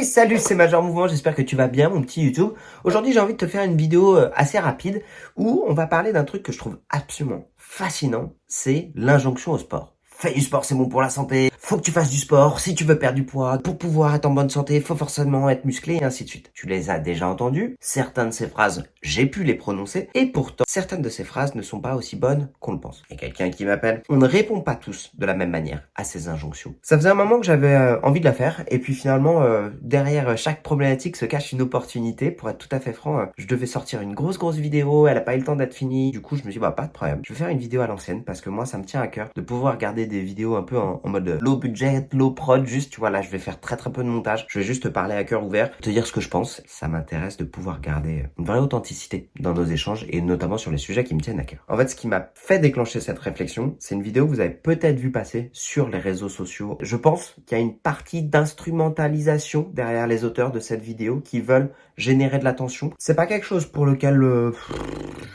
Hey, salut, c'est Major Mouvement, j'espère que tu vas bien mon petit YouTube. Aujourd'hui j'ai envie de te faire une vidéo assez rapide où on va parler d'un truc que je trouve absolument fascinant, c'est l'injonction au sport. Fais du sport, c'est bon pour la santé, faut que tu fasses du sport, si tu veux perdre du poids, pour pouvoir être en bonne santé, faut forcément être musclé et ainsi de suite. Tu les as déjà entendus, certaines de ces phrases, j'ai pu les prononcer, et pourtant, certaines de ces phrases ne sont pas aussi bonnes qu'on le pense. Il y a quelqu'un qui m'appelle, on ne répond pas tous de la même manière à ces injonctions. Ça faisait un moment que j'avais envie de la faire, et puis finalement, derrière chaque problématique se cache une opportunité. Pour être tout à fait franc, je devais sortir une grosse vidéo, elle a pas eu le temps d'être finie, du coup je me suis dit, bah pas de problème, je vais faire une vidéo à l'ancienne, parce que moi ça me tient à cœur de pouvoir regarder des vidéos un peu en mode low budget, low prod, juste, tu vois, là je vais faire très peu de montage, je vais juste te parler à cœur ouvert, te dire ce que je pense. Ça m'intéresse de pouvoir garder une vraie authenticité dans nos échanges, et notamment sur les sujets qui me tiennent à cœur. En fait, ce qui m'a fait déclencher cette réflexion, c'est une vidéo que vous avez peut-être vu passer sur les réseaux sociaux. Je pense qu'il y a une partie d'instrumentalisation derrière les auteurs de cette vidéo qui veulent générer de l'attention. C'est pas quelque chose pour lequel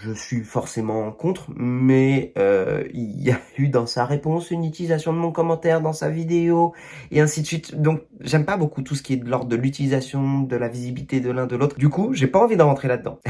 je suis forcément contre, mais il y a eu dans sa réponse une utilisation de mon commentaire dans sa vidéo, et ainsi de suite. Donc j'aime pas beaucoup tout ce qui est de l'ordre de l'utilisation, de la visibilité de l'un de l'autre. Du coup, j'ai pas envie d'en rentrer là-dedans.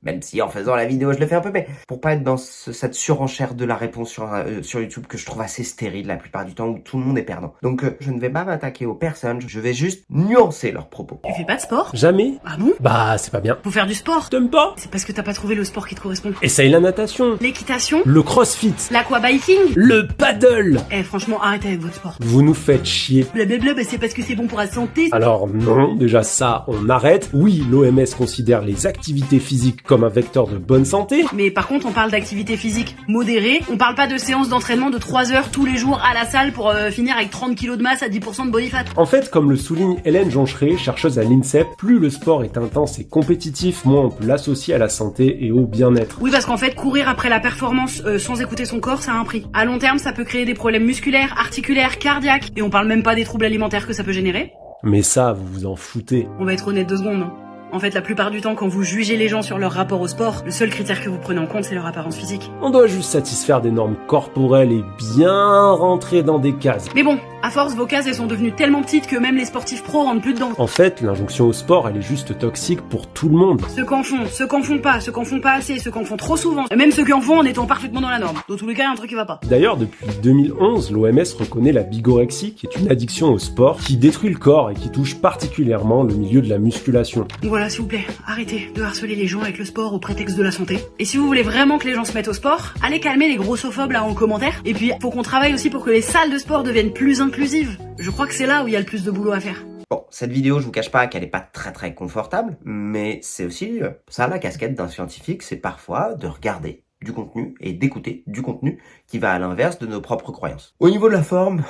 Même si en faisant la vidéo, je le fais un peu, mais pour pas être dans cette surenchère de la réponse sur YouTube que je trouve assez stérile la plupart du temps, où tout le monde est perdant. Donc je ne vais pas m'attaquer aux personnes, je vais juste nuancer leurs propos. Tu fais pas de sport? Jamais. Ah bon? Bah, c'est pas bien. Faut faire du sport. T'aimes pas? C'est parce que t'as pas trouvé le sport qui te correspond. Essaye la natation, L'équitation? le crossfit, L'aquabiking? le paddle. Eh franchement, arrêtez avec votre sport. Vous nous faites chier. Blablabla, bah c'est parce que c'est bon pour la santé. Alors non, déjà ça, on arrête. Oui, l'OMS considère les activités physiques comme un vecteur de bonne santé. Mais par contre, on parle d'activité physique modérée. On parle pas de séance d'entraînement de 3 heures tous les jours à la salle pour finir avec 30 kilos de masse à 10% de body fat. En fait, comme le souligne Hélène Joncheret, chercheuse à l'INSEP, plus le sport est intense et compétitif, moins on peut l'associer à la santé et au bien-être. Oui, parce qu'en fait, courir après la performance sans écouter son corps, ça a un prix. À long terme, ça peut créer des problèmes musculaires, articulaires, cardiaques. Et on parle même pas des troubles alimentaires que ça peut générer. Mais ça, vous vous en foutez. On va être honnête 2 secondes. En fait, la plupart du temps, quand vous jugez les gens sur leur rapport au sport, le seul critère que vous prenez en compte, c'est leur apparence physique. On doit juste satisfaire des normes corporelles et bien rentrer dans des cases. Mais bon, à force, vos cases, elles sont devenues tellement petites que même les sportifs pros rentrent plus dedans. En fait, l'injonction au sport, elle est juste toxique pour tout le monde. Ceux qu'en font, ceux qu'en font pas, ceux qu'en font pas assez, ceux qu'en font trop souvent, et même ceux qui en font en étant parfaitement dans la norme. Dans tous les cas, il y a un truc qui va pas. D'ailleurs, depuis 2011, l'OMS reconnaît la bigorexie, qui est une addiction au sport, qui détruit le corps et qui touche particulièrement le milieu de la musculation. Donc voilà, s'il vous plaît, arrêtez de harceler les gens avec le sport au prétexte de la santé. Et si vous voulez vraiment que les gens se mettent au sport, allez calmer les grossophobes là en commentaire. Et puis, faut qu'on travaille aussi pour que les salles de sport deviennent plus inclusives. Je crois que c'est là où il y a le plus de boulot à faire. Bon, cette vidéo, je vous cache pas qu'elle est pas très confortable, mais c'est aussi ça la casquette d'un scientifique, c'est parfois de regarder du contenu et d'écouter du contenu qui va à l'inverse de nos propres croyances. Au niveau de la forme,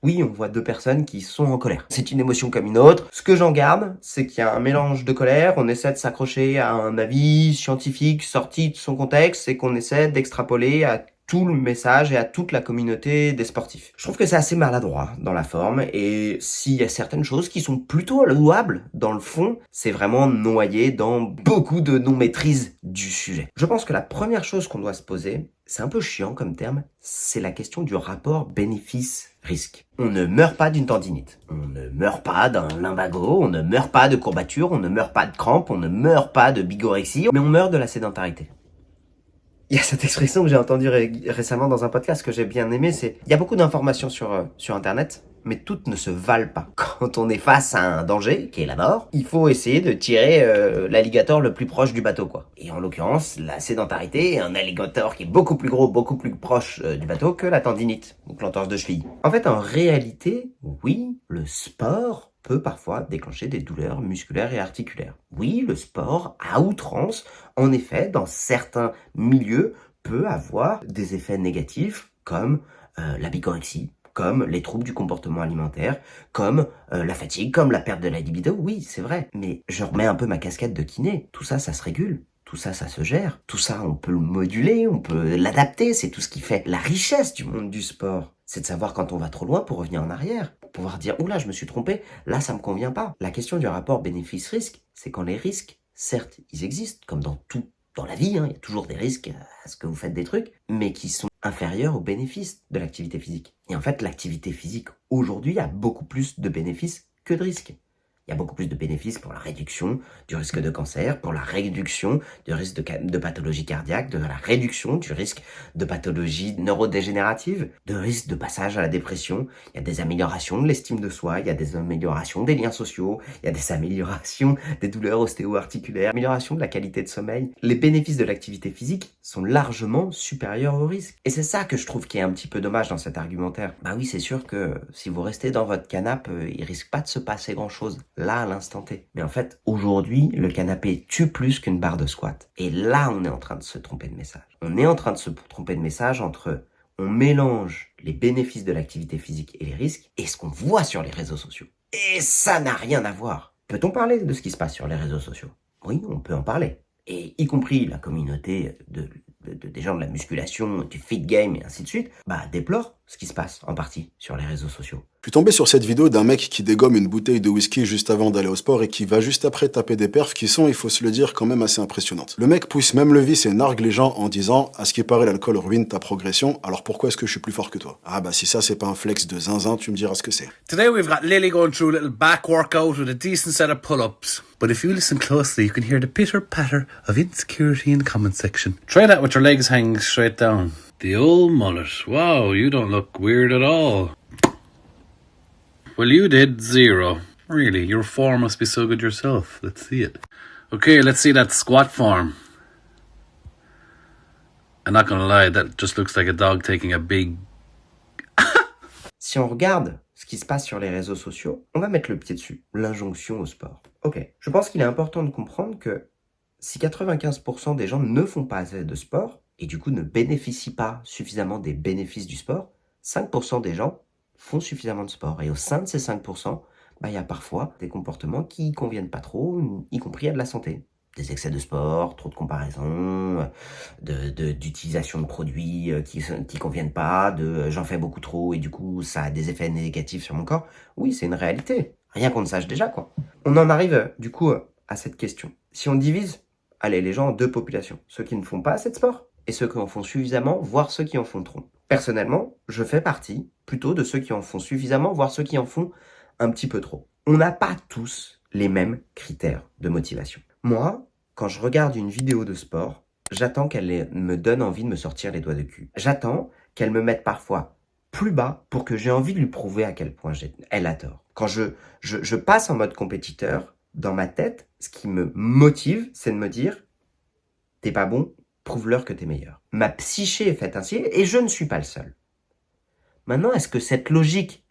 oui, on voit 2 personnes qui sont en colère. C'est une émotion comme une autre. Ce que j'en garde, c'est qu'il y a un mélange de colère, on essaie de s'accrocher à un avis scientifique sorti de son contexte et qu'on essaie d'extrapoler à tout le message et à toute la communauté des sportifs. Je trouve que c'est assez maladroit dans la forme, et s'il y a certaines choses qui sont plutôt louables dans le fond, c'est vraiment noyé dans beaucoup de non-maîtrise du sujet. Je pense que la première chose qu'on doit se poser, c'est un peu chiant comme terme, c'est la question du rapport bénéfice-risque. On ne meurt pas d'une tendinite, on ne meurt pas d'un lumbago, on ne meurt pas de courbature, on ne meurt pas de crampes, on ne meurt pas de bigorexie, mais on meurt de la sédentarité. Il y a cette expression que j'ai entendue récemment dans un podcast que j'ai bien aimé, c'est il y a beaucoup d'informations sur internet, mais toutes ne se valent pas. Quand on est face à un danger, qui est la mort, il faut essayer de tirer l'alligator le plus proche du bateau, quoi. Et en l'occurrence, la sédentarité est un alligator qui est beaucoup plus gros, beaucoup plus proche du bateau que la tendinite, donc l'entorse de cheville. En fait, en réalité, oui, le sport peut parfois déclencher des douleurs musculaires et articulaires. Oui, le sport, à outrance, en effet, dans certains milieux, peut avoir des effets négatifs comme la bigorexie, comme les troubles du comportement alimentaire, comme la fatigue, comme la perte de la libido. Oui, c'est vrai. Mais je remets un peu ma casquette de kiné. Tout ça, ça se régule. Tout ça, ça se gère. Tout ça, on peut le moduler, on peut l'adapter. C'est tout ce qui fait la richesse du monde du sport. C'est de savoir quand on va trop loin pour revenir en arrière. Pour pouvoir dire, oula, je me suis trompé, là, ça me convient pas. La question du rapport bénéfice-risque, c'est quand les risques, certes, ils existent, comme dans tout. Dans la vie, il y a toujours des risques à ce que vous faites des trucs, mais qui sont inférieurs aux bénéfices de l'activité physique. Et en fait, l'activité physique, aujourd'hui, a beaucoup plus de bénéfices que de risques. Il y a beaucoup plus de bénéfices pour la réduction du risque de cancer, pour la réduction du risque de pathologie cardiaque, de la réduction du risque de pathologie neurodégénérative, de risque de passage à la dépression. Il y a des améliorations de l'estime de soi, il y a des améliorations des liens sociaux, il y a des améliorations des douleurs ostéo-articulaires, amélioration de la qualité de sommeil. Les bénéfices de l'activité physique sont largement supérieurs aux risques. Et c'est ça que je trouve qui est un petit peu dommage dans cet argumentaire. Bah oui, c'est sûr que si vous restez dans votre canapé, il risque pas de se passer grand-chose là à l'instant T. Mais en fait, aujourd'hui, le canapé tue plus qu'une barre de squat. Et là, on est en train de se tromper de message. On est en train de se tromper de message entre on mélange les bénéfices de l'activité physique et les risques et ce qu'on voit sur les réseaux sociaux. Et ça n'a rien à voir. Peut-on parler de ce qui se passe sur les réseaux sociaux? Oui, on peut en parler. Et y compris la communauté des gens de la musculation, du fit game et ainsi de suite, déplore ce qui se passe en partie sur les réseaux sociaux. Je suis tombé sur cette vidéo d'un mec qui dégomme une bouteille de whisky juste avant d'aller au sport et qui va juste après taper des perfs qui sont, il faut se le dire, quand même assez impressionnantes. Le mec pousse même le vice et nargue les gens en disant « À ce qui paraît, l'alcool ruine ta progression, alors pourquoi est-ce que je suis plus fort que toi ?» Ah bah si ça c'est pas un flex de zinzin, tu me diras ce que c'est. Today we've got Lily going through a little back workout with a decent set of pull-ups. But if you listen closely, you can hear the pitter-patter of insecurity in the comment section. Try that with your legs hanging straight down. The old mullet. Wow, you don't look weird at all. Well, you did 0. Really, your form must be so good yourself. Let's see it. Okay, let's see that squat form. I'm not gonna lie, that just looks like a dog taking a big... Si on regarde ce qui se passe sur les réseaux sociaux, on va mettre le pied dessus, l'injonction au sport. Ok, je pense qu'il est important de comprendre que si 95% des gens ne font pas assez de sport, et du coup ne bénéficient pas suffisamment des bénéfices du sport, 5% des gens font suffisamment de sport. Et au sein de ces 5%, il y a parfois des comportements qui ne conviennent pas trop, y compris à de la santé. Des excès de sport, trop de comparaisons, d'utilisation de produits qui conviennent pas, j'en fais beaucoup trop et du coup ça a des effets négatifs sur mon corps. Oui, c'est une réalité. Rien qu'on ne sache déjà, quoi. On en arrive du coup à cette question. Si on divise, les gens en deux populations. Ceux qui ne font pas assez de sport et ceux qui en font suffisamment, voire ceux qui en font trop. Personnellement, je fais partie plutôt de ceux qui en font suffisamment, voire ceux qui en font un petit peu trop. On n'a pas tous les mêmes critères de motivation. Moi, quand je regarde une vidéo de sport, j'attends qu'elle me donne envie de me sortir les doigts de cul. J'attends qu'elle me mette parfois plus bas pour que j'ai envie de lui prouver à quel point elle a tort. Quand je passe en mode compétiteur, dans ma tête, ce qui me motive, c'est de me dire « T'es pas bon, prouve-leur que t'es meilleur. » Ma psyché est faite ainsi et je ne suis pas le seul. Maintenant, est-ce que cette logique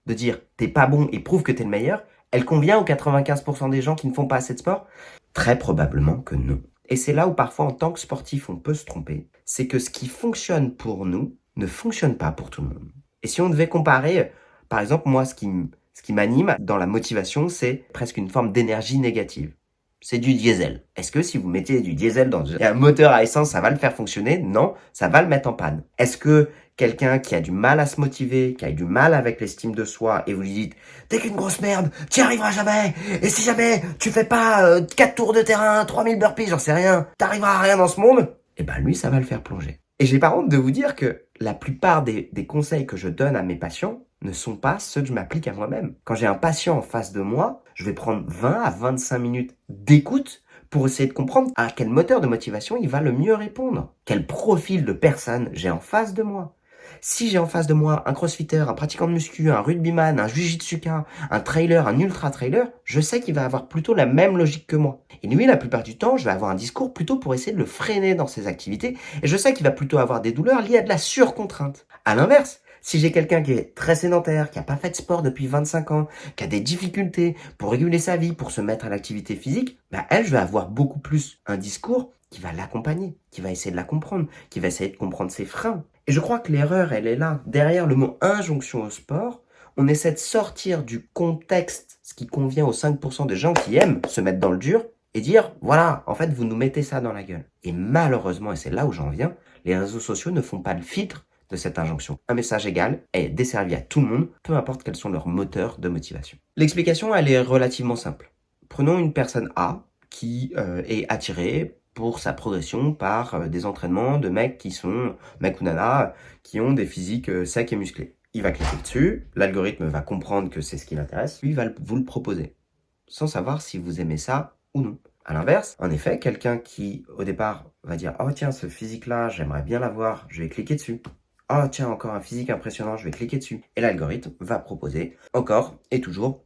de dire « T'es pas bon et prouve que t'es le meilleur », elle convient aux 95% des gens qui ne font pas assez de sport? Très probablement que non. Et c'est là où parfois en tant que sportif on peut se tromper. C'est que ce qui fonctionne pour nous ne fonctionne pas pour tout le monde. Et si on devait comparer, par exemple moi ce qui m'anime dans la motivation, c'est presque une forme d'énergie négative. C'est du diesel. Est-ce que si vous mettez du diesel dans un moteur à essence, ça va le faire fonctionner? Non, ça va le mettre en panne. Est-ce que quelqu'un qui a du mal à se motiver, qui a du mal avec l'estime de soi, et vous lui dites « T'es qu'une grosse merde, t'y arriveras jamais, et si jamais tu fais pas 4 tours de terrain, 3000 burpees, j'en sais rien, t'arriveras à rien dans ce monde », eh ben lui, ça va le faire plonger. Et j'ai pas honte de vous dire que la plupart des conseils que je donne à mes patients ne sont pas ceux que je m'applique à moi-même. Quand j'ai un patient en face de moi, je vais prendre 20 à 25 minutes d'écoute pour essayer de comprendre à quel moteur de motivation il va le mieux répondre. Quel profil de personne j'ai en face de moi. Si j'ai en face de moi un crossfitter, un pratiquant de muscu, un rugbyman, un jujitsuka, un trailer, un ultra trailer, je sais qu'il va avoir plutôt la même logique que moi. Et lui, la plupart du temps, je vais avoir un discours plutôt pour essayer de le freiner dans ses activités. Et je sais qu'il va plutôt avoir des douleurs liées à de la surcontrainte. À l'inverse, si j'ai quelqu'un qui est très sédentaire, qui n'a pas fait de sport depuis 25 ans, qui a des difficultés pour réguler sa vie, pour se mettre à l'activité physique, je vais avoir beaucoup plus un discours qui va l'accompagner, qui va essayer de la comprendre, qui va essayer de comprendre ses freins. Et je crois que l'erreur, elle est là. Derrière le mot injonction au sport, on essaie de sortir du contexte, ce qui convient aux 5% des gens qui aiment se mettre dans le dur, et dire, voilà, en fait, vous nous mettez ça dans la gueule. Et malheureusement, et c'est là où j'en viens, les réseaux sociaux ne font pas le filtre de cette injonction. Un message égal est desservi à tout le monde, peu importe quels sont leurs moteurs de motivation. L'explication, elle est relativement simple. Prenons une personne A qui est attirée pour sa progression par des entraînements de mecs mecs ou nanas, qui ont des physiques secs et musclés. Il va cliquer dessus, l'algorithme va comprendre que c'est ce qui l'intéresse, lui il va vous le proposer. sans savoir si vous aimez ça ou non. À l'inverse, en effet, quelqu'un qui, au départ, va dire « Oh tiens, ce physique-là, j'aimerais bien l'avoir, je vais cliquer dessus. Oh tiens, encore un physique impressionnant, je vais cliquer dessus. » Et l'algorithme va proposer encore et toujours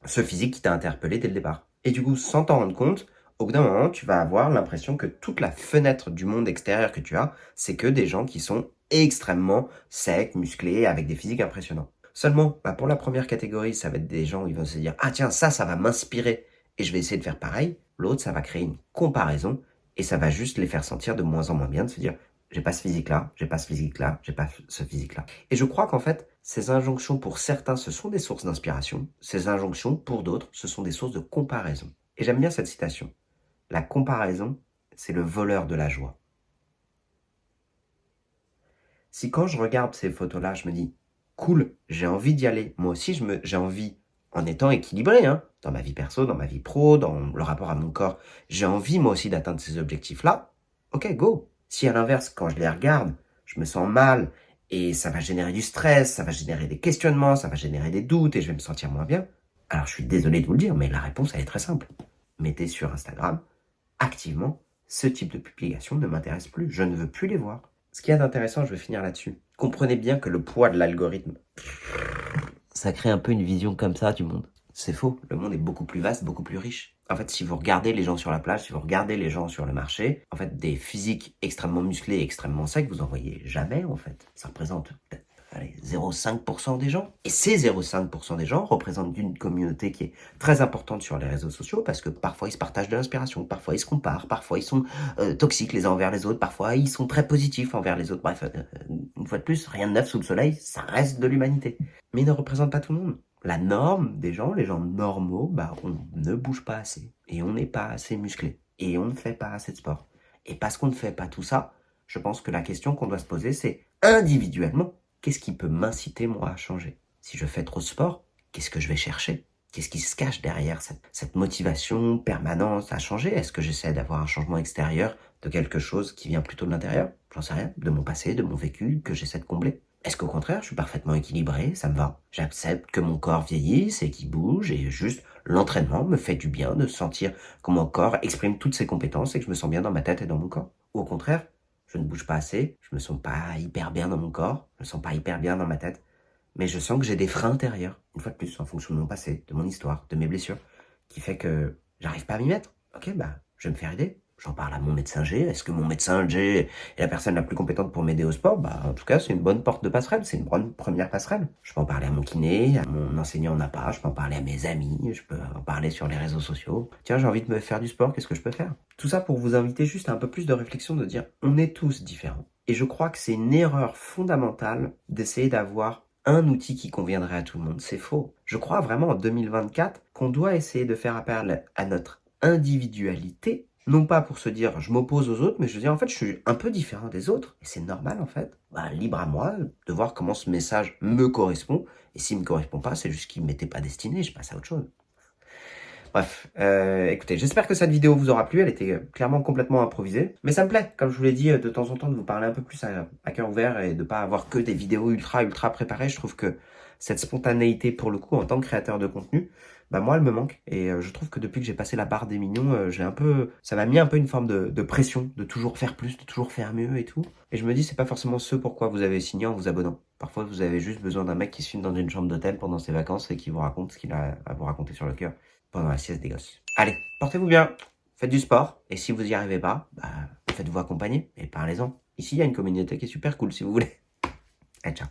ce physique qui t'a interpellé dès le départ. Et du coup, sans t'en rendre compte, au bout d'un moment, tu vas avoir l'impression que toute la fenêtre du monde extérieur que tu as, c'est que des gens qui sont extrêmement secs, musclés, avec des physiques impressionnants. Seulement, pour la première catégorie, ça va être des gens où ils vont se dire « Ah tiens, ça va m'inspirer et je vais essayer de faire pareil. » L'autre, ça va créer une comparaison et ça va juste les faire sentir de moins en moins bien, de se dire « J'ai pas ce physique-là, j'ai pas ce physique-là, j'ai pas ce physique-là. » Et je crois qu'en fait, ces injonctions pour certains, ce sont des sources d'inspiration. Ces injonctions, pour d'autres, ce sont des sources de comparaison. Et j'aime bien cette citation. La comparaison, c'est le voleur de la joie. Si quand je regarde ces photos-là, je me dis « Cool, j'ai envie d'y aller. » Moi aussi, j'ai envie, en étant équilibré, dans ma vie perso, dans ma vie pro, dans le rapport à mon corps, j'ai envie moi aussi d'atteindre ces objectifs-là. Ok, go. Si à l'inverse, quand je les regarde, je me sens mal et ça va générer du stress, ça va générer des questionnements, ça va générer des doutes et je vais me sentir moins bien, alors je suis désolé de vous le dire, mais la réponse, elle est très simple. Mettez sur Instagram, activement, ce type de publication ne m'intéresse plus. Je ne veux plus les voir. Ce qu'il y a d'intéressant, je vais finir là-dessus. Comprenez bien que le poids de l'algorithme, ça crée un peu une vision comme ça du monde. C'est faux. Le monde est beaucoup plus vaste, beaucoup plus riche. En fait, si vous regardez les gens sur la plage, si vous regardez les gens sur le marché, en fait, des physiques extrêmement musclés, extrêmement secs, vous en voyez jamais, en fait. Ça représente peut-être 0,5% des gens. Et ces 0,5% des gens représentent une communauté qui est très importante sur les réseaux sociaux parce que parfois ils se partagent de l'inspiration, parfois ils se comparent, parfois ils sont toxiques les uns envers les autres, parfois ils sont très positifs envers les autres. Bref, une fois de plus, rien de neuf sous le soleil, ça reste de l'humanité. Mais ils ne représentent pas tout le monde. La norme des gens, les gens normaux, on ne bouge pas assez. Et on n'est pas assez musclé. Et on ne fait pas assez de sport. Et parce qu'on ne fait pas tout ça, je pense que la question qu'on doit se poser, c'est individuellement, qu'est-ce qui peut m'inciter, moi, à changer? Si je fais trop de sport, qu'est-ce que je vais chercher? Qu'est-ce qui se cache derrière cette motivation permanente à changer? Est-ce que j'essaie d'avoir un changement extérieur de quelque chose qui vient plutôt de l'intérieur? J'en sais rien, de mon passé, de mon vécu, que j'essaie de combler. Est-ce qu'au contraire, je suis parfaitement équilibré, ça me va? J'accepte que mon corps vieillisse et qu'il bouge et juste l'entraînement me fait du bien de sentir que mon corps exprime toutes ses compétences et que je me sens bien dans ma tête et dans mon corps. Ou au contraire, je ne bouge pas assez, je me sens pas hyper bien dans mon corps, je me sens pas hyper bien dans ma tête, mais je sens que j'ai des freins intérieurs, une fois de plus, en fonction de mon passé, de mon histoire, de mes blessures, qui fait que j'arrive pas à m'y mettre. Ok, je vais me faire aider. J'en parle à mon médecin G. Est-ce que mon médecin G est la personne la plus compétente pour m'aider au sport? En tout cas, c'est une bonne porte de passerelle, c'est une bonne première passerelle. Je peux en parler à mon kiné, à mon enseignant en APA, je peux en parler à mes amis, je peux en parler sur les réseaux sociaux. Tiens, j'ai envie de me faire du sport, qu'est-ce que je peux faire? Tout ça pour vous inviter juste à un peu plus de réflexion, de dire, on est tous différents. Et je crois que c'est une erreur fondamentale d'essayer d'avoir un outil qui conviendrait à tout le monde. C'est faux. Je crois vraiment en 2024 qu'on doit essayer de faire appel à notre individualité, non pas pour se dire je m'oppose aux autres, mais je veux dire en fait je suis un peu différent des autres et c'est normal en fait. Libre à moi de voir comment ce message me correspond et s'il me correspond pas, c'est juste qu'il m'était pas destiné, je passe à autre chose. Bref, écoutez, j'espère que cette vidéo vous aura plu, elle était clairement complètement improvisée, mais ça me plaît, comme je vous l'ai dit, de temps en temps de vous parler un peu plus à cœur ouvert et de pas avoir que des vidéos ultra préparées. Je trouve que cette spontanéité pour le coup en tant que créateur de contenu, moi elle me manque et je trouve que depuis que j'ai passé la barre des millions, ça m'a mis un peu une forme de pression, de toujours faire plus, de toujours faire mieux et tout. Et je me dis c'est pas forcément ce pourquoi vous avez signé en vous abonnant. Parfois vous avez juste besoin d'un mec qui se filme dans une chambre d'hôtel pendant ses vacances et qui vous raconte ce qu'il a à vous raconter sur le cœur pendant la sieste des gosses. Allez, portez-vous bien, faites du sport, et si vous y arrivez pas, faites-vous accompagner, et parlez-en. Ici, il y a une communauté qui est super cool, si vous voulez. Allez, ciao.